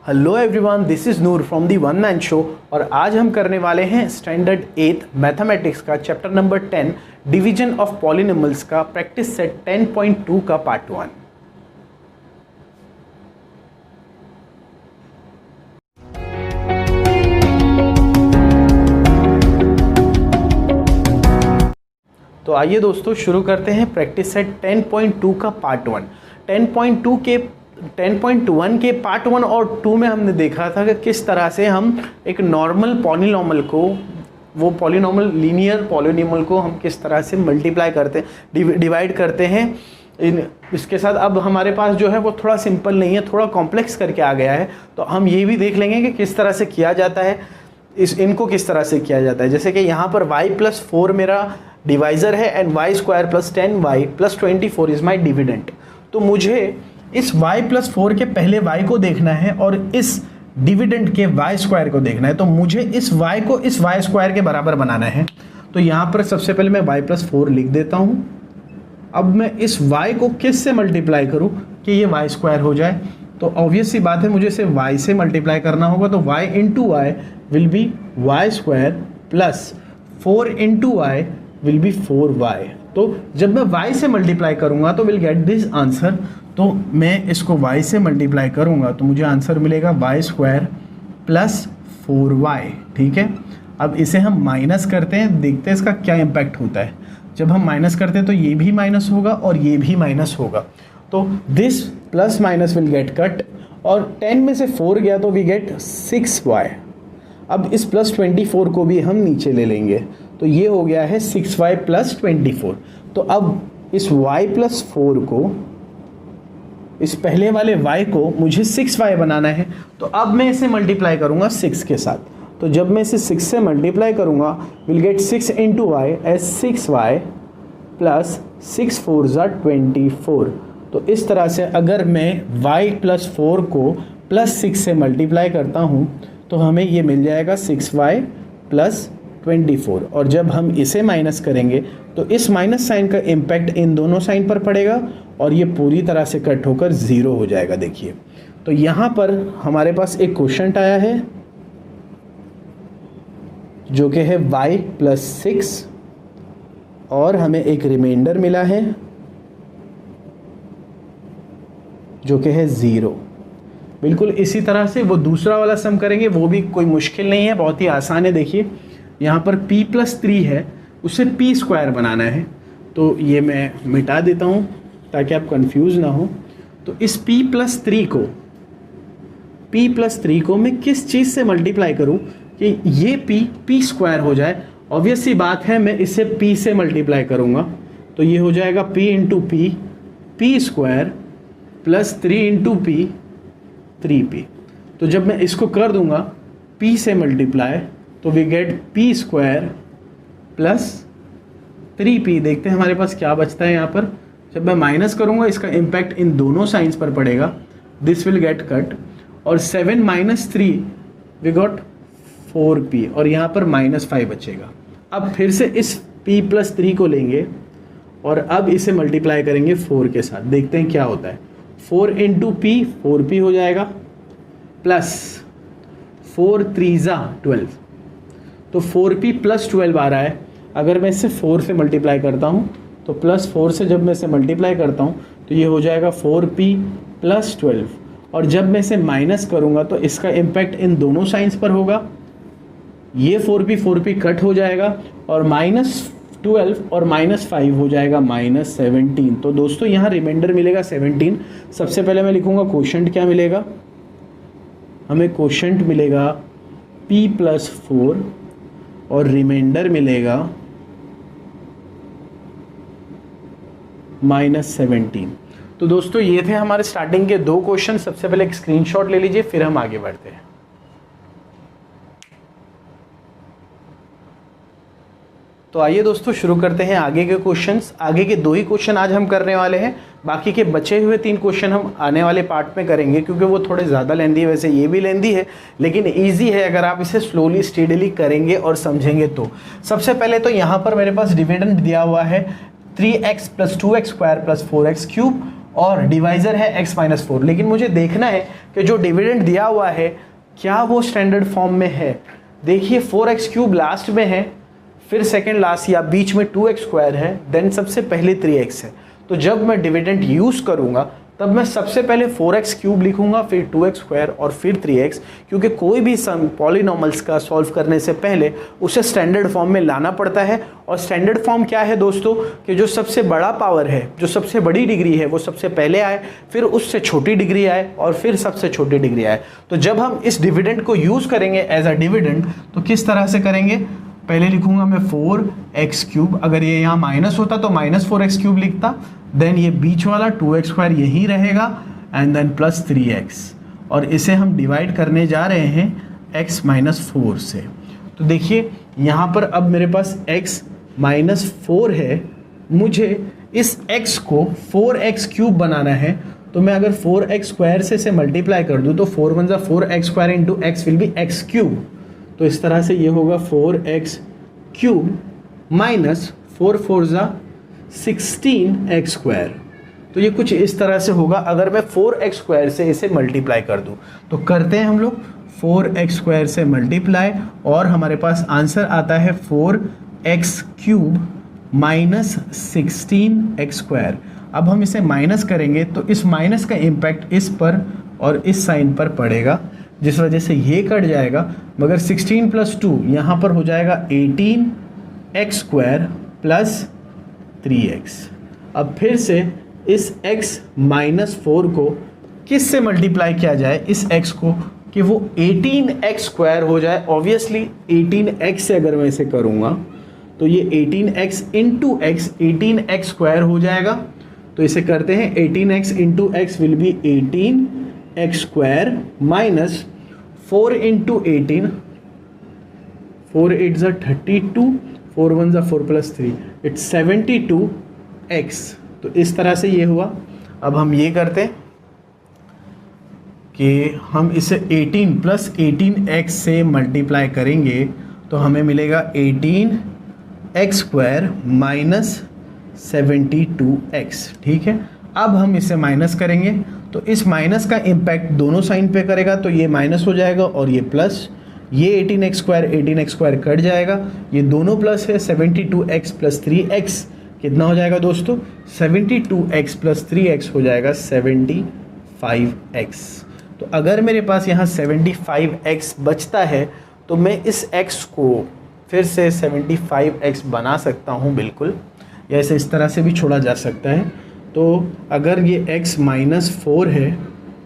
Hello everyone, this is Noor from the one man show और आज हम करने वाले हैं स्टैंडर्ड 8 मैथमेटिक्स का chapter number 10 division of polynomials का प्रैक्टिस सेट 10.2 का पार्ट 1। तो आइए दोस्तों शुरू करते हैं प्रैक्टिस सेट 10.2 का पार्ट 1। 10.1 के पार्ट 1 और 2 में हमने देखा था कि किस तरह से हम एक नॉर्मल पॉलिनॉमियल को, वो पॉलिनॉमियल लीनियर पॉलिनॉमियल को हम किस तरह से मल्टीप्लाई करते हैं, डिवाइड करते हैं इसके साथ। अब हमारे पास जो है वो थोड़ा सिंपल नहीं है, थोड़ा कॉम्प्लेक्स करके आ गया है। तो हम ये भी देख लेंगे कि किस तरह से किया जाता है, इनको किस तरह से किया जाता है। जैसे कि यहाँ पर y+4 मेरा डिवाइज़र है and y² + 10y + 24 is my dividend. तो मुझे इस y+4 के पहले y को देखना है और इस डिविडेंड के y² को देखना है। तो मुझे इस y को इस y² के बराबर बनाना है। तो यहाँ पर सबसे पहले मैं y+4 लिख देता हूँ। अब मैं इस y को किस से मल्टीप्लाई करूँ कि ये y² हो जाए। तो ऑब्वियस सी बात है, मुझे इसे y से मल्टीप्लाई करना होगा। तो y × y will be y² + 4 × y will be 4y। तो जब मैं y से मल्टीप्लाई करूँगा तो विल गेट दिस आंसर। तो मैं इसको y से मल्टीप्लाई करूँगा तो मुझे आंसर मिलेगा y² + 4y। ठीक है, अब इसे हम माइनस करते हैं, देखते हैं इसका क्या इम्पैक्ट होता है। जब हम माइनस करते हैं तो ये भी माइनस होगा और ये भी माइनस होगा। तो this plus minus will get cut और 10 में से 4 गया तो वी गेट 6y। अब इस +24 को भी हम नीचे ले लेंगे तो ये हो गया है 6y + 24। तो अब इस y+4 को, इस पहले वाले y को मुझे 6y बनाना है। तो अब मैं इसे मल्टीप्लाई करूंगा 6 के साथ। तो जब मैं इसे 6 से मल्टीप्लाई करूंगा will get 6 × y as 6y + 6 4 24। तो इस तरह से अगर मैं y+4 को +6 से मल्टीप्लाई करता हूं तो हमें ये मिल जाएगा 6y + 24। और जब हम इसे माइनस करेंगे तो इस माइनस साइन का इम्पैक्ट इन दोनों साइन पर पड़ेगा और ये पूरी तरह से कट होकर 0 हो जाएगा। देखिए, तो यहाँ पर हमारे पास एक क्वोशंट आया है जो कि है y + 6 और हमें एक रिमाइंडर मिला है जो कि है 0। बिल्कुल इसी तरह से वो दूसरा वाला सम करेंगे, वो भी कोई मुश्किल नहीं है, बहुत ही आसान है। देखिए यहाँ पर p+3 है, उसे p² बनाना है। तो ये मैं मिटा देता हूँ ताकि आप कंफ्यूज ना हो। तो इस p+3 को मैं किस चीज़ से मल्टीप्लाई करूँ कि ये p² हो जाए। ऑब्वियस सी बात है, मैं इसे p से मल्टीप्लाई करूँगा तो ये हो जाएगा p × p, p² + 3 × p, 3p। तो जब मैं इसको कर दूंगा p से मल्टीप्लाई तो वी गेट p² + 3p। देखते हैं हमारे पास क्या बचता है यहाँ पर। जब मैं माइनस करूँगा इसका इम्पैक्ट इन दोनों साइंस पर पड़ेगा, दिस विल गेट कट और 7 - 3 वी गॉट 4p और यहाँ पर -5 बचेगा। अब फिर से इस p+3 को लेंगे और अब इसे मल्टीप्लाई करेंगे 4 के साथ। देखते हैं क्या होता है। 4 × p 4p हो जाएगा प्लस 4 × 3 = 12। तो 4p + 12 आ रहा है। अगर मैं इसे 4 से मल्टीप्लाई करता हूँ तो +4 से जब मैं इसे मल्टीप्लाई करता हूँ तो ये हो जाएगा 4p + 12 और जब मैं इसे माइनस करूँगा तो इसका इम्पैक्ट इन दोनों साइंस पर होगा। ये 4p कट हो जाएगा और -12 और -5 हो जाएगा -17। तो दोस्तों यहाँ रिमाइंडर मिलेगा 17। सबसे पहले मैं लिखूँगा क्वोशंट क्या मिलेगा। हमें क्वोशंट मिलेगा p+4 और रिमाइंडर मिलेगा -17। तो दोस्तों ये थे हमारे स्टार्टिंग के 2 क्वेश्चन। सबसे पहले एक स्क्रीनशॉट ले लीजिए, फिर हम आगे बढ़ते हैं। तो आइए दोस्तों शुरू करते हैं आगे के क्वेश्चंस। आगे के 2 ही क्वेश्चन आज हम करने वाले हैं, बाकी के बचे हुए 3 क्वेश्चन हम आने वाले पार्ट में करेंगे क्योंकि वो थोड़े ज़्यादा लेंदी है। वैसे ये भी लेंदी है लेकिन ईजी है अगर आप इसे स्लोली स्टेडली करेंगे और समझेंगे तो। सबसे पहले तो यहाँ पर मेरे पास डिविडेंड दिया हुआ है 3x + 2x² + 4x³ और डिवाइज़र है x माइनस 4। लेकिन मुझे देखना है कि जो डिविडेंड दिया हुआ है क्या वो स्टैंडर्ड फॉर्म में है। देखिए 4x क्यूब लास्ट में है, फिर सेकेंड लास्ट या बीच में 2x स्क्वायर है, देन सबसे पहले 3x है। तो जब मैं डिविडेंड यूज़ करूँगा तब मैं सबसे पहले 4x क्यूब लिखूंगा, फिर 2x स्क्वायर और फिर 3x, क्योंकि कोई भी सम पॉलिनॉमल्स का सॉल्व करने से पहले उसे स्टैंडर्ड फॉर्म में लाना पड़ता है। और स्टैंडर्ड फॉर्म क्या है दोस्तों, कि जो सबसे बड़ा पावर है, जो सबसे बड़ी डिग्री है, वो सबसे पहले आए, फिर उससे छोटी डिग्री आए और फिर सबसे छोटी डिग्री आए। तो जब हम इस डिविडेंड को यूज़ करेंगे एज अ डिविडेंड तो किस तरह से करेंगे, पहले लिखूंगा मैं 4x क्यूब, अगर ये यहाँ माइनस होता तो माइनस 4x क्यूब लिखता, देन ये बीच वाला 2x स्क्वायर यही रहेगा एंड देन प्लस 3x, और इसे हम डिवाइड करने जा रहे हैं x माइनस 4 से। तो देखिए यहाँ पर अब मेरे पास x माइनस 4 है, मुझे इस x को 4x क्यूब बनाना है। तो मैं अगर 4x स्क्वायर से इसे मल्टीप्लाई कर दूँ तो 4 × 4x square into x will be x cube. तो इस तरह से ये होगा 4x cube minus 4 × 16x square. तो ये कुछ इस तरह से होगा अगर मैं 4x स्क्वायर से इसे मल्टीप्लाई कर दूं। तो करते हैं हम लोग 4x स्क्वायर से मल्टीप्लाई और हमारे पास आंसर आता है 4x cube minus 16x square. अब हम इसे माइनस करेंगे तो इस माइनस का इम्पैक्ट इस पर और इस साइन पर पड़ेगा, जिस वजह से ये कट जाएगा, मगर 16 + 2 यहाँ पर हो जाएगा 18x स्क्वायर प्लस 3x। अब फिर से इस x माइनस 4 को किस से मल्टीप्लाई किया जाए, इस x को, कि वो 18x स्क्वायर हो जाए। ऑब्वियसली 18x से अगर मैं इसे करूँगा तो ये 18x into x 18x square हो जाएगा। तो इसे करते हैं 18x into x will be 18x square minus 4 into 18, 4 8 ज़ा 32, 4 1 ज़ा 4 + 3, इट्स 72x। तो इस तरह से ये हुआ। अब हम ये करते हैं कि हम इसे 18 + 18x से मल्टीप्लाई करेंगे तो हमें मिलेगा 18x स्क्वायर माइनस 72x। ठीक है, अब हम इसे माइनस करेंगे तो इस माइनस का इम्पैक्ट दोनों साइन पे करेगा, तो ये माइनस हो जाएगा और ये प्लस, ये 18x स्क्वायर कट जाएगा, ये दोनों प्लस है, 72x + 3x कितना हो जाएगा दोस्तों, 72x + 3x हो जाएगा 75x। तो अगर मेरे पास यहाँ 75x बचता है तो मैं इस x को फिर से 75x बना सकता हूँ बिल्कुल, या इसे इस तरह से भी छोड़ा जा सकता है। तो अगर ये x माइनस 4 है,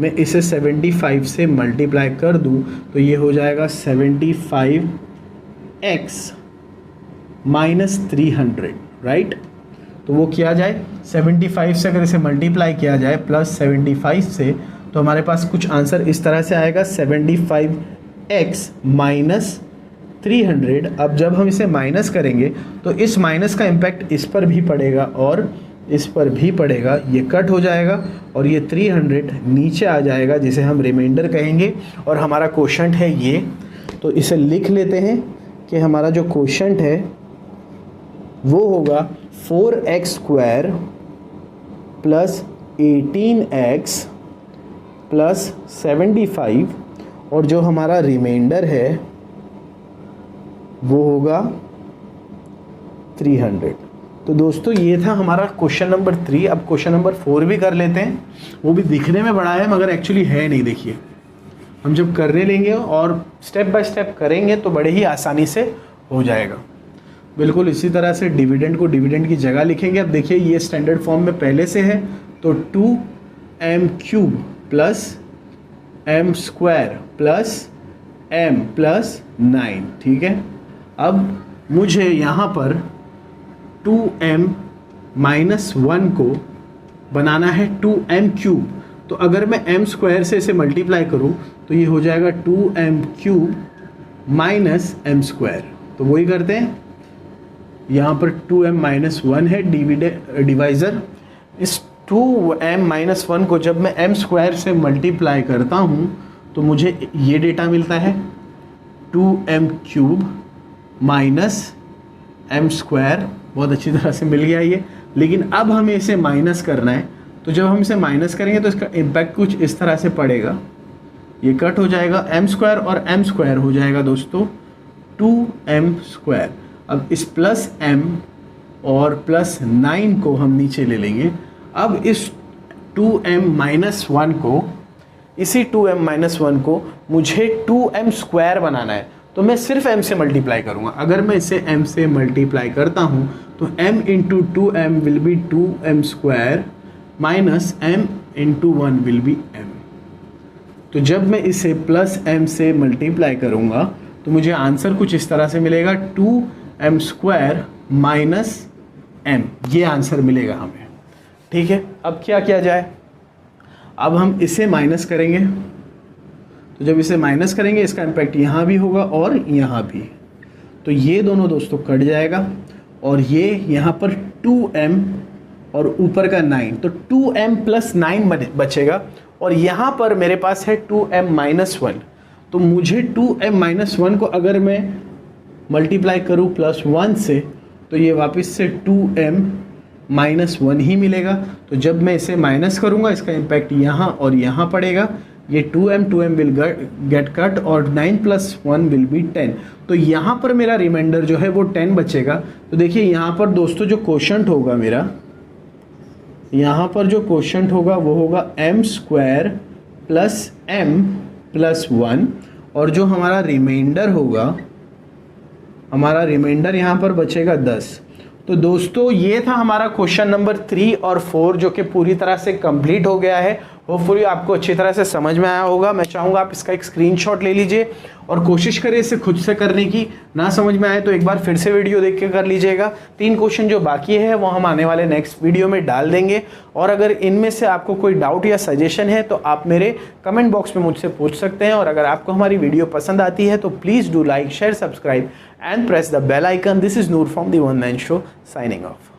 मैं इसे 75 से मल्टीप्लाई कर दूँ तो ये हो जाएगा 75x माइनस 300, राइट। तो वो किया जाए 75 से, अगर इसे मल्टीप्लाई किया जाए प्लस 75 से, तो हमारे पास कुछ आंसर इस तरह से आएगा 75x माइनस 300। अब जब हम इसे माइनस करेंगे तो इस माइनस का इम्पैक्ट इस पर भी पड़ेगा और इस पर भी पड़ेगा, ये कट हो जाएगा और ये 300 नीचे आ जाएगा, जिसे हम रिमाइंडर कहेंगे, और हमारा क्वोशंट है ये। तो इसे लिख लेते हैं कि हमारा जो क्वोशंट है वो होगा 4x square plus 18x plus 75, और जो हमारा रिमाइंडर है वो होगा 300। तो दोस्तों ये था हमारा क्वेश्चन नंबर 3। अब क्वेश्चन नंबर 4 भी कर लेते हैं। वो भी दिखने में बड़ा है मगर एक्चुअली है नहीं। देखिए हम जब करने लेंगे और स्टेप बाय स्टेप करेंगे तो बड़े ही आसानी से हो जाएगा। बिल्कुल इसी तरह से डिविडेंड को डिविडेंड की जगह लिखेंगे। अब देखिए ये स्टैंडर्ड फॉर्म में पहले से है, तो 2m³ plus m square plus m plus 9, ठीक है। अब मुझे यहाँ पर 2m माइनस 1 को बनाना है 2m³ तो अगर मैं m स्क्वायर से इसे मल्टीप्लाई करूँ तो ये हो जाएगा 2m³ माइनस m स्क्वायर। तो वही करते हैं, यहाँ पर 2m माइनस 1 है डिवाइज़र। इस 2m माइनस 1 को जब मैं m स्क्वायर से मल्टीप्लाई करता हूँ तो मुझे ये डेटा मिलता है 2m³ माइनस m स्क्वायर। बहुत अच्छी तरह से मिल गया ये। लेकिन अब हमें इसे माइनस करना है, तो जब हम इसे माइनस करेंगे तो इसका इम्पैक्ट कुछ इस तरह से पड़ेगा, ये कट हो जाएगा, एम स्क्वायर और एम स्क्वायर हो जाएगा दोस्तों 2m स्क्वायर। अब इस प्लस m और प्लस 9 को हम नीचे ले लेंगे। अब इस 2m माइनस 1 को, इसी 2m माइनस 1 को मुझे 2m स्क्वायर बनाना है, तो मैं सिर्फ m से मल्टीप्लाई करूँगा। अगर मैं इसे m से मल्टीप्लाई करता हूँ तो m into 2m will be 2m square minus m into 1 will be m। तो जब मैं इसे प्लस m से मल्टीप्लाई करूँगा तो मुझे आंसर कुछ इस तरह से मिलेगा 2m स्क्वायर माइनस m, ये आंसर मिलेगा हमें। ठीक है, अब क्या किया जाए, अब हम इसे माइनस करेंगे। तो जब इसे माइनस करेंगे इसका इम्पैक्ट यहाँ भी होगा और यहाँ भी, तो ये दोनों दोस्तों कट जाएगा और ये यहाँ पर 2m और ऊपर का 9, तो 2m प्लस 9 बचेगा और यहाँ पर मेरे पास है 2m माइनस 1। तो मुझे 2m माइनस 1 को अगर मैं मल्टीप्लाई करूँ प्लस 1 से तो ये वापस से 2m माइनस 1 ही मिलेगा। तो जब मैं इसे माइनस करूँगा इसका इम्पैक्ट यहाँ और यहाँ पड़ेगा, ये 2m विल गेट कट और 9 प्लस 1 विल बी 10। तो यहाँ पर मेरा रिमाइंडर जो है वो 10 बचेगा। तो देखिए यहाँ पर दोस्तों जो क्वोशंट होगा मेरा, यहाँ पर जो क्वोशंट होगा वो होगा m square plus m plus 1, और जो हमारा रिमाइंडर होगा, हमारा रिमाइंडर यहाँ पर बचेगा 10। तो दोस्तों ये था हमारा क्वेश्चन नंबर 3 और 4 जो कि पूरी तरह से कंप्लीट हो गया है। होपफुली आपको अच्छी तरह से समझ में आया होगा। मैं चाहूँगा आप इसका एक स्क्रीनशॉट ले लीजिए और कोशिश करें इसे खुद से करने की। ना समझ में आए तो एक बार फिर से वीडियो देख के कर लीजिएगा। 3 क्वेश्चन जो बाकी है वो हम आने वाले नेक्स्ट वीडियो में डाल देंगे, और अगर इनमें से आपको कोई डाउट या सजेशन है तो आप मेरे कमेंट बॉक्स में मुझसे पूछ सकते हैं। और अगर आपको हमारी वीडियो पसंद आती है तो please do like, share, subscribe and press the bell icon. This is Noor from the one man show, signing of.